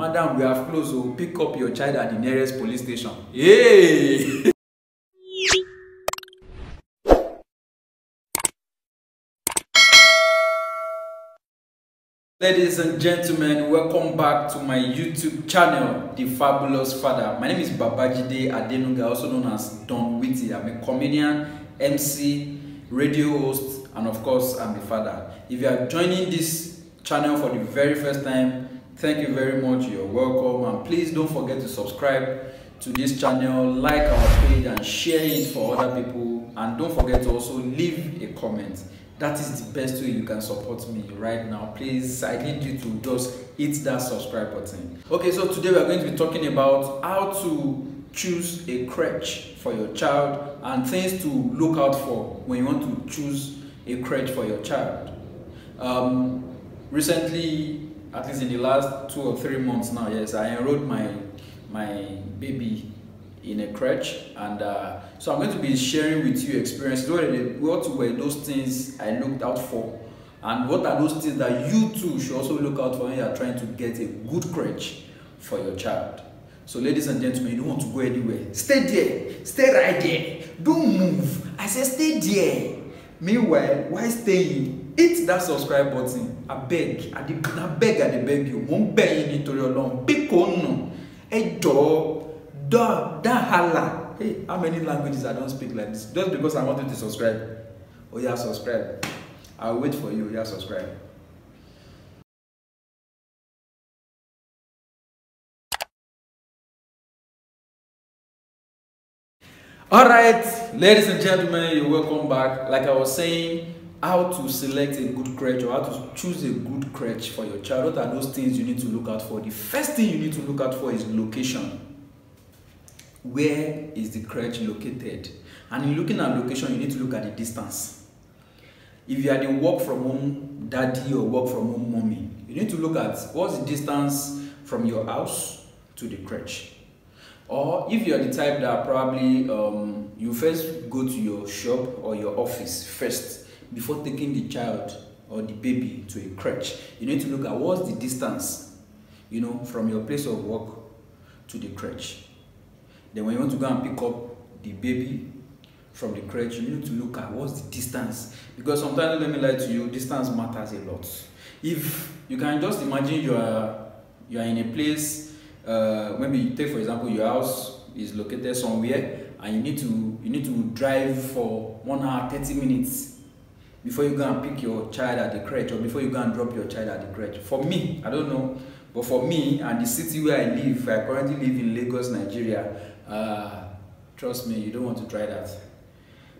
madam, we have closed, so pick up your child at the nearest police station. Hey! Ladies and gentlemen, welcome back to my YouTube channel, The Fabulous Father. My name is Babajide Adenuga, also known as Don Witty. I'm a comedian, MC, radio host, and of course, I'm the father. If you are joining this channel for the very first time, thank you very much. You're welcome, and please don't forget to subscribe to this channel, like our page, and share it for other people. And don't forget to also leave a comment. That is the best way you can support me right now. Please, I need you to just hit that subscribe button. Okay, so today we are going to be talking about how to choose a crèche for your child and things to look out for when you want to choose a crèche for your child. Recently, at least in the last 2 or 3 months now, yes, I enrolled my baby in a crèche, and so I'm going to be sharing with you experiences. What were those things I looked out for, and what are those things that you too should also look out for when you are trying to get a good crèche for your child. So ladies and gentlemen, you don't want to go anywhere. Stay there, stay right there, don't move. I said stay there. Meanwhile, while staying, hit that subscribe button. I beg you, won't beg you nítorí Ọlọ́run. Pick on a door. Hey, how many languages I don't speak like this? Just because I want you to subscribe. Oh yeah, subscribe. I'll wait for you. Yeah, subscribe. Alright, ladies and gentlemen, you're welcome back. Like I was saying, how to select a good crèche or how to choose a good crèche for your child. What are those things you need to look out for? The first thing you need to look out for is location. Where is the crèche located? And in looking at location, you need to look at the distance. If you are the work from home daddy or work from home mommy, you need to look at what's the distance from your house to the crèche. Or if you are the type that probably you first go to your shop or your office first before taking the child or the baby to a crèche, you need to look at what's the distance, you know, from your place of work to the crèche. Then when you want to go and pick up the baby from the crèche, you need to look at what's the distance. Because sometimes, let me lie to you, distance matters a lot. If you can just imagine you are in a place, maybe you take for example your house is located somewhere and you need to drive for 1 hour 30 minutes before you go and pick your child at the crèche, or before you go and drop your child at the crèche. For me, I don't know, but for me and the city where I live, I currently live in Lagos, Nigeria. Trust me, you don't want to try that.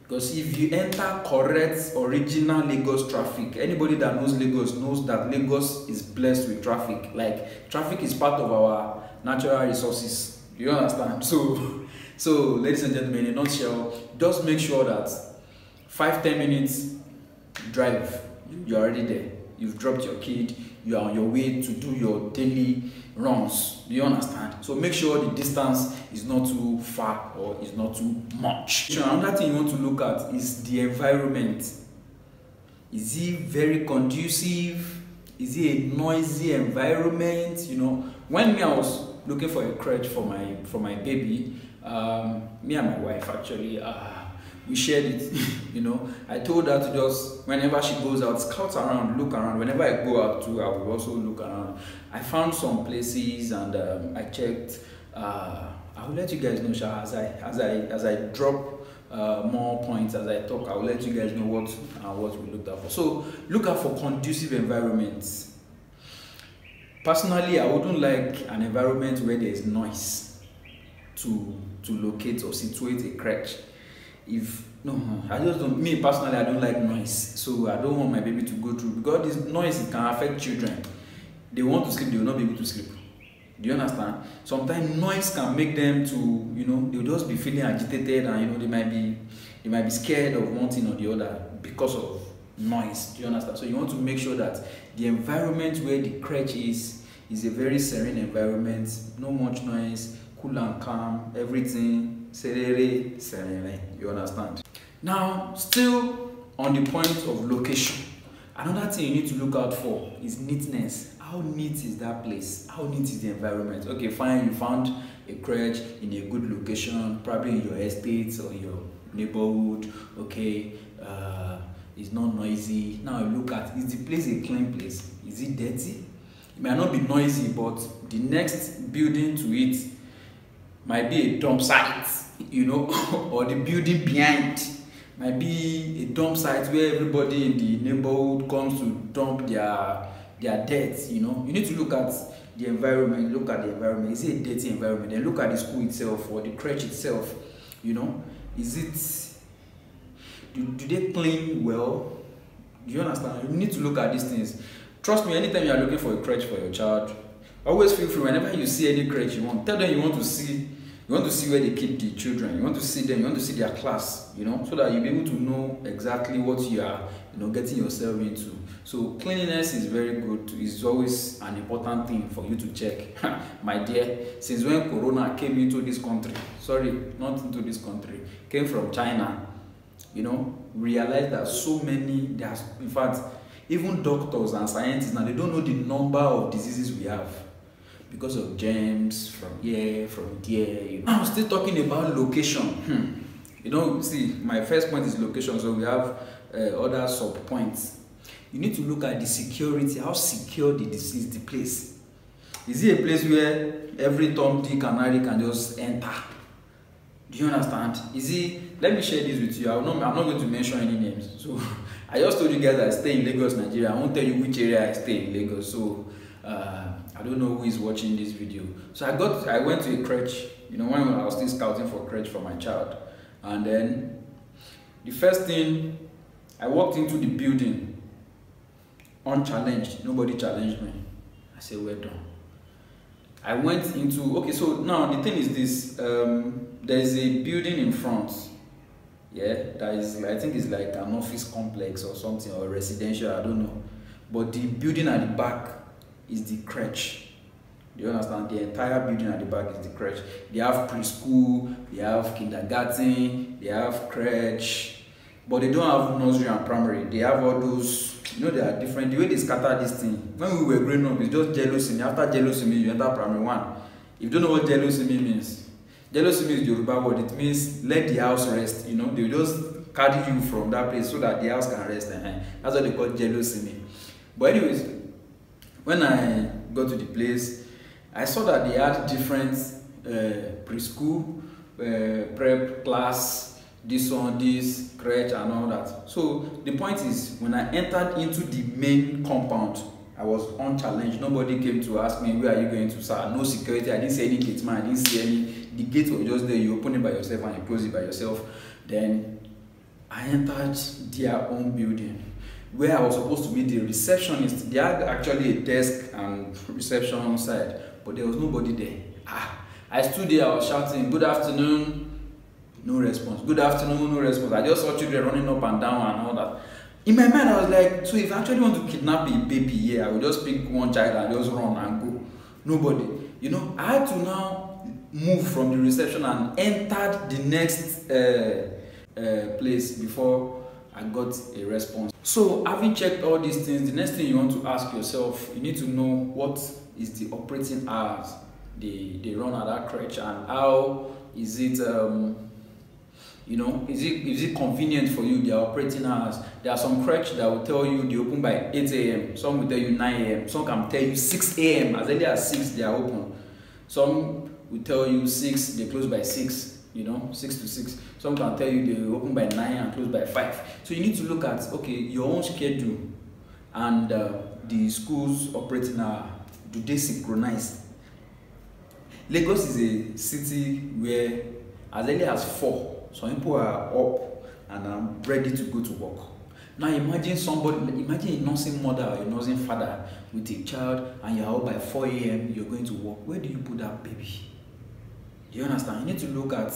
Because if you enter correct original Lagos traffic, anybody that knows Lagos knows that Lagos is blessed with traffic. Like, traffic is part of our natural resources. You understand? So ladies and gentlemen, in a nutshell, just make sure that 5-10 minutes drive, you're already there. You've dropped your kid, you are on your way to do your daily runs. Do you understand? So make sure the distance is not too far or is not too much. So another thing you want to look at is the environment. Is it very conducive? Is it a noisy environment? You know, when I was looking for a crèche for my baby, me and my wife actually we shared it. You know, I told her to just, whenever she goes out, scout around, look around. Whenever I go out too, I will also look around. I found some places and I checked. I will let you guys know, as I drop more points, as I talk, I will let you guys know what we looked out for. So look out for conducive environments. Personally, I wouldn't like an environment where there is noise to locate or situate a crèche. I just don't, me personally, I don't like noise, so I don't want my baby to go through, because this noise, it can affect children. They want to sleep, they will not be able to sleep. Do you understand? Sometimes noise can make them to, you know, they'll just be feeling agitated, and you know, they might be scared of one thing or the other because of noise. Do you understand? So you want to make sure that the environment where the crèche is a very serene environment, no much noise, cool and calm, everything serene. You understand? Now, still on the point of location, another thing you need to look out for is neatness. how neat is that place? How neat is the environment? Okay, fine, you found a crèche in a good location, probably in your estate or your neighborhood. Okay, it's not noisy. Now you look at, is the place a clean place? Is it dirty? It might not be noisy, but the next building to it might be a dump site, you know, or the building behind might be a dump site where everybody in the neighborhood comes to dump their dirt. You know, you need to look at the environment. Look at the environment. Is it a dirty environment? Then look at the school itself or the crèche itself. You know, is it, do they clean well? Do you understand? You need to look at these things. Trust me, anytime you are looking for a crèche for your child, always feel free. Whenever you see any crèche you want, tell them you want to see where they keep the children. You want to see them, you want to see their class, you know, so that you'll be able to know exactly what you are, you know, getting yourself into. So cleanliness is very good. It's always an important thing for you to check. My dear, since when Corona came into this country, sorry, not into this country, came from China, you know, realized that so many, in fact, even doctors and scientists now, they don't know the number of diseases we have because of germs from here, from there. You know, I'm still talking about location. You know, see, my first point is location, so we have other sub points. You need to look at the security. How secure is the place? Is it a place where every Tom, Dick, and Harry can just enter? Do you understand? Is it? Let me share this with you. I'm not going to mention any names. So I just told you guys I stay in Lagos, Nigeria. I won't tell you which area I stay in Lagos. So I don't know who is watching this video. So I went to a crèche, you know, when I was still scouting for crèche for my child. And then the first thing, I walked into the building unchallenged. Nobody challenged me. I said, well done. I went into, okay, so now the thing is this, there's a building in front, yeah, that is, I think it's like an office complex or something, or residential, I don't know. But the building at the back is the crèche. Do you understand? The entire building at the back is the crèche. They have preschool, they have kindergarten, they have crèche, but they don't have nursery and primary. They have all those, you know, they are different. The way they scatter this thing, when we were growing up, it's just jealousy. After jealousy, you enter primary one. If you don't know what jealousy means the Yoruba word. It means let the house rest. You know, they just carry you from that place so that the house can rest. That's what they call jealousy. But anyways, when I got to the place, I saw that they had different preschool, prep class, this one, this, crèche, and all that. So the point is, when I entered into the main compound, I was unchallenged. Nobody came to ask me, where are you going to, sir? No security. I didn't see any gate man. I didn't see any. The gate was just there. You open it by yourself and you close it by yourself. Then I entered their own building, where I was supposed to be the receptionist. They had actually a desk and reception side, but there was nobody there. I stood there, I was shouting, good afternoon, no response. Good afternoon, no response. I just saw children running up and down and all that. In my mind, I was like, so if I actually want to kidnap a baby here, I would just pick one child and just run and go. Nobody. You know, I had to now move from the reception and entered the next place before I got a response. So having checked all these things, the next thing you want to ask yourself, you need to know what is the operating hours they run at that crèche, and how is it you know, is it convenient for you, their operating hours. There are some crèche that will tell you they open by 8 a.m. Some will tell you 9 a.m. Some can tell you 6 a.m. As early as 6 they are open. Some will tell you 6, they close by 6, you know, 6 to 6. Some can tell you they open by 9 and close by 5. So you need to look at, okay, your own schedule and the school's operating hour. Do they synchronize? Lagos is a city where as early as 4, some people are up and are ready to go to work. Now imagine imagine a nursing mother or a nursing father with a child, and you're out by 4 a.m. you're going to work. Where do you put that baby? Do you understand? You need to look at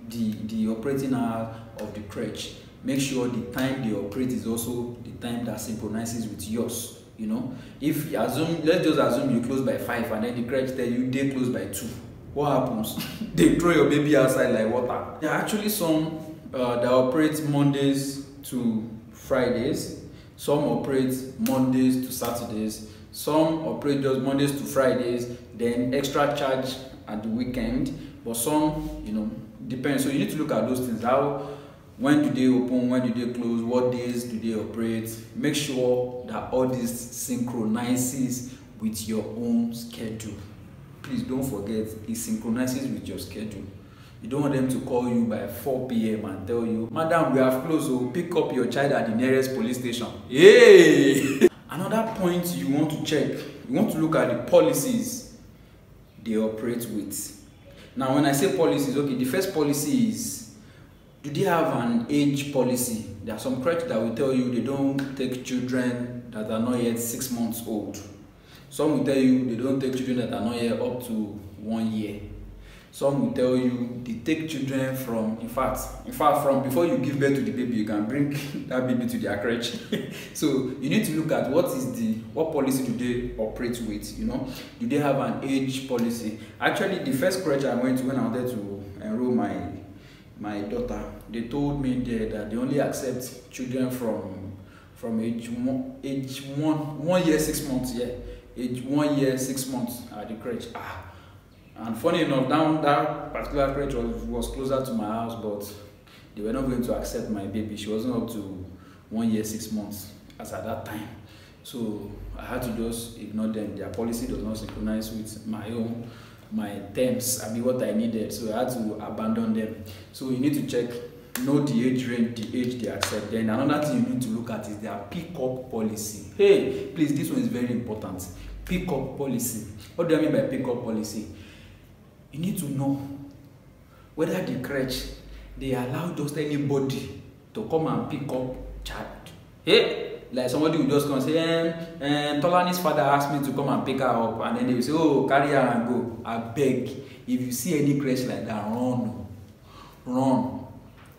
the operating hour of the crèche. Make sure the time they operate is also the time that synchronizes with yours. You know, if you assume, let's just assume you close by 5 and then the crèche tell you they close by 2. What happens? They throw your baby outside like water. There are actually some that operate Mondays to Fridays. Some operate Mondays to Saturdays. Some operate just Mondays to Fridays, then extra charge at the weekend. But some, you know, depends. So you need to look at those things. How, when do they open, when do they close, what days do they operate? Make sure that all this synchronizes with your own schedule. Please don't forget, it synchronizes with your schedule. You don't want them to call you by 4 p.m. and tell you, "Madam, we have closed, so pick up your child at the nearest police station." Hey! Another point you want to check, you want to look at the policies they operate with. Now, when I say policies, okay, the first policy is, do they have an age policy? There are some crèches that will tell you they don't take children that are not yet 6 months old. Some will tell you they don't take children that are not yet up to 1 year. Some will tell you they take children from, in fact, from before you give birth to the baby, you can bring that baby to their crèche. So you need to look at what policy do they operate with, you know? Do they have an age policy? Actually, the first crèche I went to when I wanted to enroll my daughter, they told me there that they only accept children from age 1 year 6 months, yeah. Age 1 year 6 months at the crèche. And funny enough, that particular crèche was closer to my house, but they were not going to accept my baby. She wasn't up to 1 year 6 months as at that time. So I had to just ignore them. Their policy does not synchronize with my terms, I mean what I needed. So I had to abandon them. So you need to check, know the age range, the age they accept. Then another thing you need to look at is their pick-up policy. Hey, please, this one is very important. Pick-up policy. What do I mean by pick-up policy? You need to know whether the crèche, they allow just anybody to come and pick up child. Hey, like somebody will just come and say, Tolani's father asked me to come and pick her up, and then they will say, "Oh, carry her and go." I beg, if you see any crèche like that, run.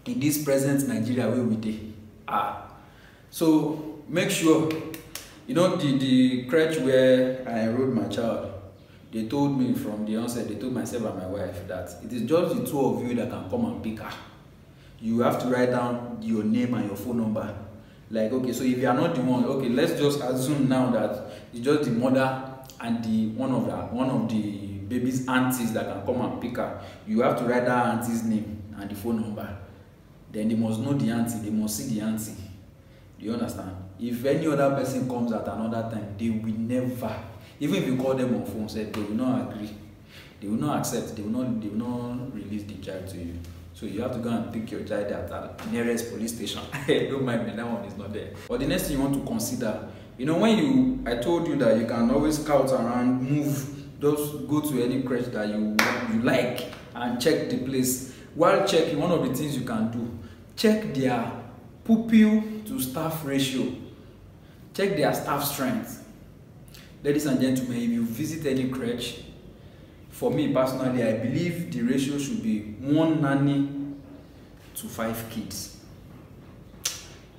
In this present Nigeria where we dey. So make sure, you know, the crèche where I enrolled my child, they told me from the onset, they told myself and my wife that it is just the two of you that can come and pick her. You have to write down your name and your phone number. Like, okay, so if you are not the one, okay, let's just assume now that it's just the mother and the one of the baby's aunties that can come and pick her. You have to write that auntie's name and the phone number. Then they must know the auntie, they must see the auntie. Do you understand? If any other person comes at another time, they will never, even if you call them on phone, say they will not agree, they will not accept, they will not release the child to you. So you have to go and pick your child at the nearest police station. Don't mind me, that one is not there. But the next thing you want to consider, you know, I told you that you can always scout around, move, just go to any crèche that you like and check the place. While checking, one of the things you can do, check their pupil to staff ratio. Check their staff strength. Ladies and gentlemen, if you visit any crèche, for me personally, I believe the ratio should be 1 nanny to 5 kids.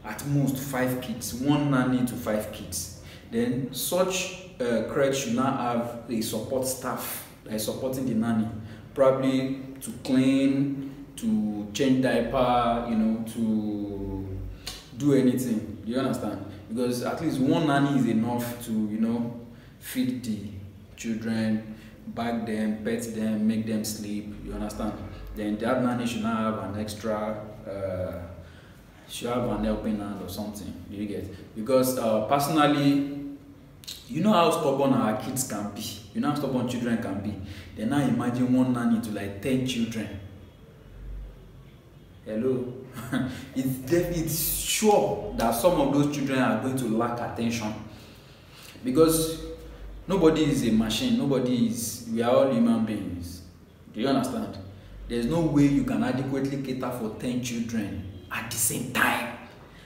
At most 5 kids, 1 nanny to 5 kids. Then such crèche should now have a support staff that is supporting the nanny, probably to clean, to change diaper, you know, to do anything. Do you understand? Because at least 1 nanny is enough to, you know, feed the children, bag them, pet them, make them sleep. You understand? Then that nanny should not have an extra, should have an helping hand or something. Do you get? Because personally, you know how stubborn our kids can be. You know how stubborn children can be. Then now imagine 1 nanny to like 10 children. Hello. It's sure that some of those children are going to lack attention, because nobody is a machine. We are all human beings. Do you understand? There's no way you can adequately cater for 10 children at the same time.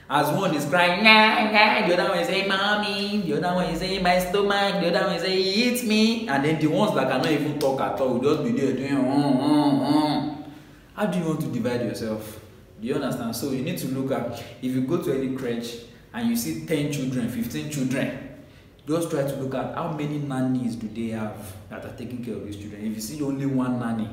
As one is crying, nah, nah, the other one is saying, "Mommy," the other one is saying, "My stomach," the other one is saying, "He eats me," and then the ones that cannot even talk at all will just be there doing, How do you want to divide yourself? Do you understand? So you need to look at, if you go to any crèche and you see 10 children, 15 children, just try to look at how many nannies do they have that are taking care of these children. If you see only 1 nanny,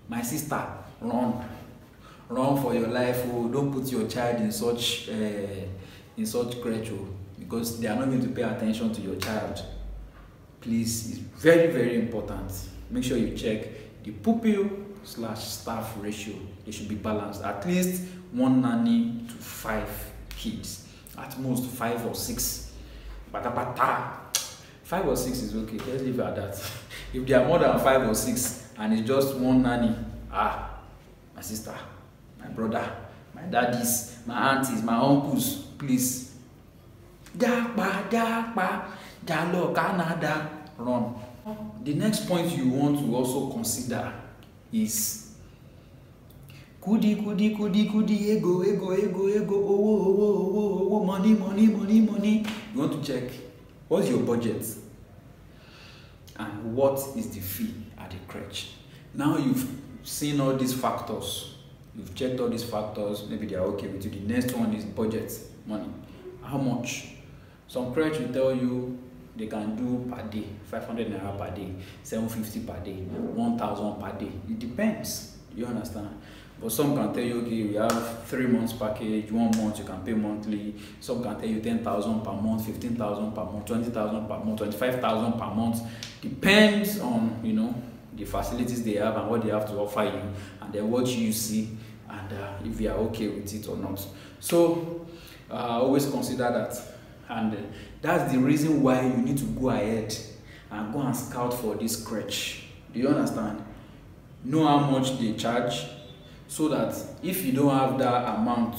my sister, run for your life. Oh, don't put your child in such crèche, because they are not going to pay attention to your child. please, is very, very important. Make sure you check the pupil/staff ratio. They should be balanced. At least 1 nanny to 5 kids. At most 5 or 6. Bata. 5 or 6 is okay. Let's leave it at that. If there are more than 5 or 6 and it's just 1 nanny, my sister, my brother, my daddies, my aunties, my uncles, please. Run. The next point you want to also consider is kudi, ego, money. You want to check what's your budget and what is the fee at the crèche. Now you've seen all these factors, you've checked all these factors, maybe they are okay with you. The next one is budget, money. How much? Some crèche will tell you they can do per day, 500 naira per day, 750 per day, 1,000 per day. It depends, you understand? But some can tell you, okay, we have 3 months package, 1 month you can pay monthly. Some can tell you 10,000 per month, 15,000 per month, 20,000 per month, 25,000 per month. Depends on, you know, the facilities they have and what they have to offer you, and then what you see, and if you are okay with it or not. So always consider that, and that's the reason why you need to go ahead and go and scout for this crèche. Do you understand? Know how much they charge, so that if you don't have that amount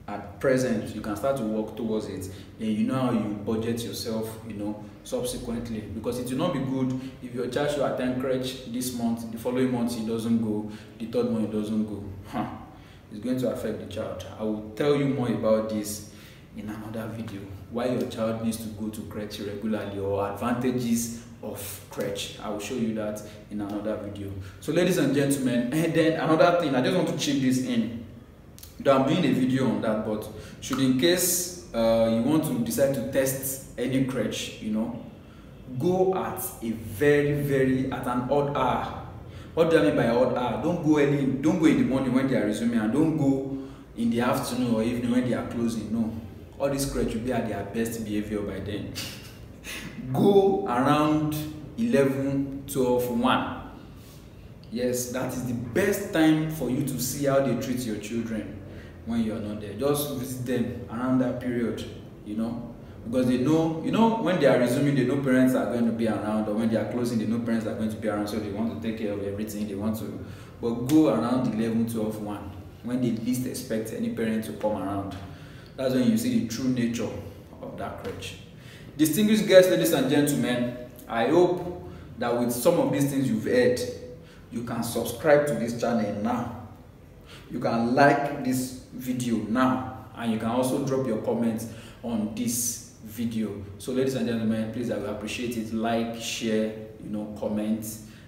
at present, you can start to work towards it. Then you know how you budget yourself, you know, subsequently. Because it will not be good if your child should attend crèche this month, the following month it doesn't go, the third month it doesn't go. It's going to affect the child. I will tell you more about this in another video. Why your child needs to go to crèche regularly, or advantages of crèche. I will show you that in another video. So ladies and gentlemen, and then another thing, I just want to chip this in. Though I'm doing a video on that, but should in case you want to decide to test any crèche, you know, go at a at an odd hour. What do I mean by odd hour? Don't go early, don't go in the morning when they are resuming, and don't go in the afternoon or evening when they are closing. No, all these crèche will be at their best behavior by then. Go around 11, 12, 1. Yes, that is the best time for you to see how they treat your children when you're not there. Just visit them around that period, you know, because they know, you know, when they are resuming, they know parents are going to be around, or when they are closing, they know parents are going to be around, so they want to take care of everything they want to. But go around 11, 12, 1, when they least expect any parent to come around. That's when you see the true nature of that crèche. Distinguished guests, ladies and gentlemen, I hope that with some of these things you've heard, you can subscribe to this channel now. You can like this video now, and you can also drop your comments on this video. So ladies and gentlemen, please, I will appreciate it. Like, share, you know, comment,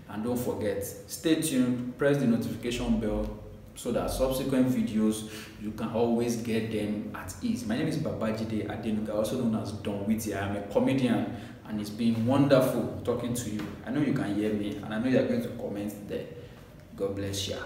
and don't forget, stay tuned, press the notification bell, so that subsequent videos, you can always get them at ease. My name is Babajide Adenuga, also known as Don Witty. I am a comedian, and it's been wonderful talking to you. I know you can hear me, and I know you are going to comment there. God bless you.